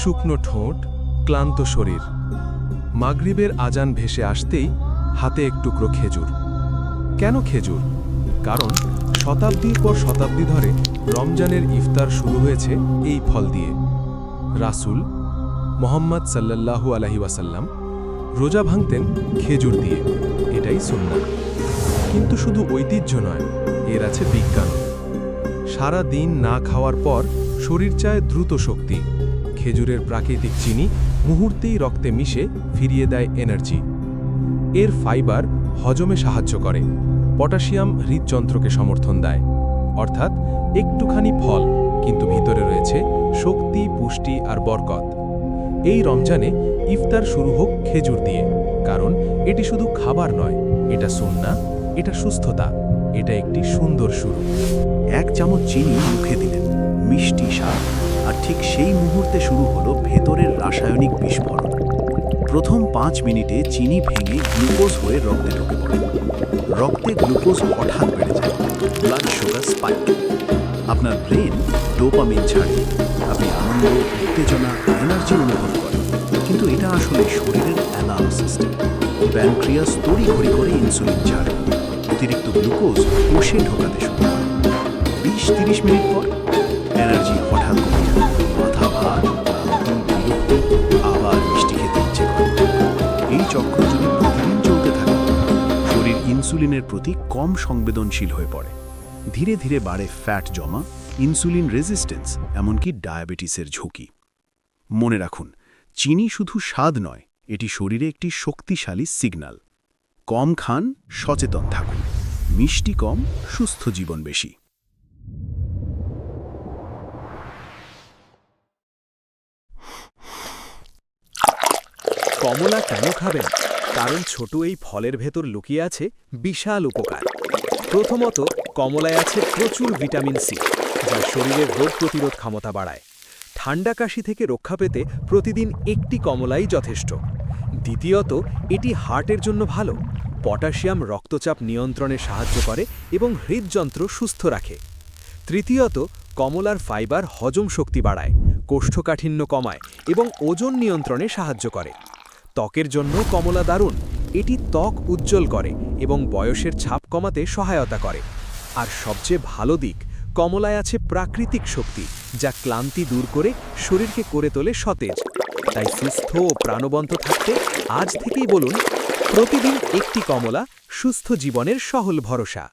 শুকনো ঠোঁট, ক্লান্ত শরীর। মাগরিবের আজান ভেসে আসতেই হাতে এক টুকরো খেজুর। কেন খেজুর? কারণ শতাব্দীর পর শতাব্দী ধরে রমজানের ইফতার শুরু হয়েছে এই ফল দিয়ে। রাসূল মুহাম্মদ সাল্লাল্লাহু আলাইহি ওয়াসাল্লাম রোজা ভাঙতেন খেজুর দিয়ে, এটাই সুন্নাহ। কিন্তু শুধু ঐতিহ্য নয়, এর আছে বিজ্ঞান। সারা দিন না খাওয়ার পর শরীর চায় দ্রুত শক্তি। খেজুরের প্রাকৃতিক চিনি মুহূর্তেই রক্তে মিশে ফিরিয়ে দেয় এনার্জি। এর ফাইবার হজমে সাহায্য করে, পটাশিয়াম হৃদযন্ত্রকে সমর্থন দেয়। অর্থাৎ একটুখানি ফল, কিন্তু ভিতরে রয়েছে শক্তি, পুষ্টি আর বরকত। এই রমজানে ইফতার শুরু হোক খেজুর দিয়ে, কারণ এটি শুধু খাবার নয়, এটা সুন্নাহ, এটা সুস্থতা, এটা একটি সুন্দর শুরু। 1 চামচ চিনি মুখে দিলেন, মিষ্টি স্বাদ, আর ঠিক সেই মুহূর্তে শুরু হলো ভেতরের রাসায়নিক বিস্ফোরণ। প্রথম 5 মিনিটে চিনি ভেঙে গ্লুকোজ হয়ে রক্তে ঢুকে পড়ে। রক্তে গ্লুকোজ হঠাৎ বেড়ে যায়, ব্লাড সুগার স্পাইক। আপনার ব্রেন ডোপামিন ছাড়ে, আপনি আনন্দ, উত্তেজনা, এনার্জি অনুভব করেন। কিন্তু এটা আসলে শরীরের অ্যালার্ম সিস্টেম। প্যানক্রিয়াস তড়িঘড়ি করে ইনসুলিন ছাড়ে, অতিরিক্ত গ্লুকোজ কোষে ঢোকাতে শুরু করে। 20-30 মিনিট পর এনার্জি হঠাৎ কমে যায়, মাথা ভার, বিরক্তি, আবার মিষ্টি খেতে ইচ্ছে করে। এই চক্র যদি প্রতিদিন চলতে থাকে, শরীর ইনসুলিনের প্রতি কম সংবেদনশীল হয়ে পড়ে। ধীরে ধীরে বাড়ে ফ্যাট জমা, ইনসুলিন রেজিস্ট্যান্স, এমনকি ডায়াবেটিসের ঝুঁকি। মনে রাখুন, চিনি শুধু স্বাদ নয়, এটি শরীরে একটি শক্তিশালী সিগন্যাল। কম খান, সচেতন থাকুন। মিষ্টি কম, সুস্থ জীবন বেশি। কমলা কেন খাবেন? কারণ ছোট এই ফলের ভেতর লুকিয়ে আছে বিশাল উপকার। প্রথমত, কমলায় আছে প্রচুর ভিটামিন সি, যা শরীরের রোগ প্রতিরোধ ক্ষমতা বাড়ায়। ঠান্ডা কাশি থেকে রক্ষা পেতে প্রতিদিন একটি কমলাই যথেষ্ট। দ্বিতীয়ত, এটি হার্টের জন্য ভালো। পটাশিয়াম রক্তচাপ নিয়ন্ত্রণে সাহায্য করে এবং হৃদযন্ত্র সুস্থ রাখে। তৃতীয়ত, কমলার ফাইবার হজম শক্তি বাড়ায়, কোষ্ঠকাঠিন্য কমায় এবং ওজন নিয়ন্ত্রণে সাহায্য করে। ত্বকের জন্য কমলা দারুণ, এটি ত্বক উজ্জ্বল করে এবং বয়সের ছাপ কমাতে সহায়তা করে। আর সবচেয়ে ভালো দিক, কমলায় আছে প্রাকৃতিক শক্তি, যা ক্লান্তি দূর করে শরীরকে করে তোলে সতেজ। তাই সুস্থ ও প্রাণবন্ত থাকতে আজ থেকেই বলুন, প্রতিদিন একটি কমলা, সুস্থ জীবনের সহল ভরসা।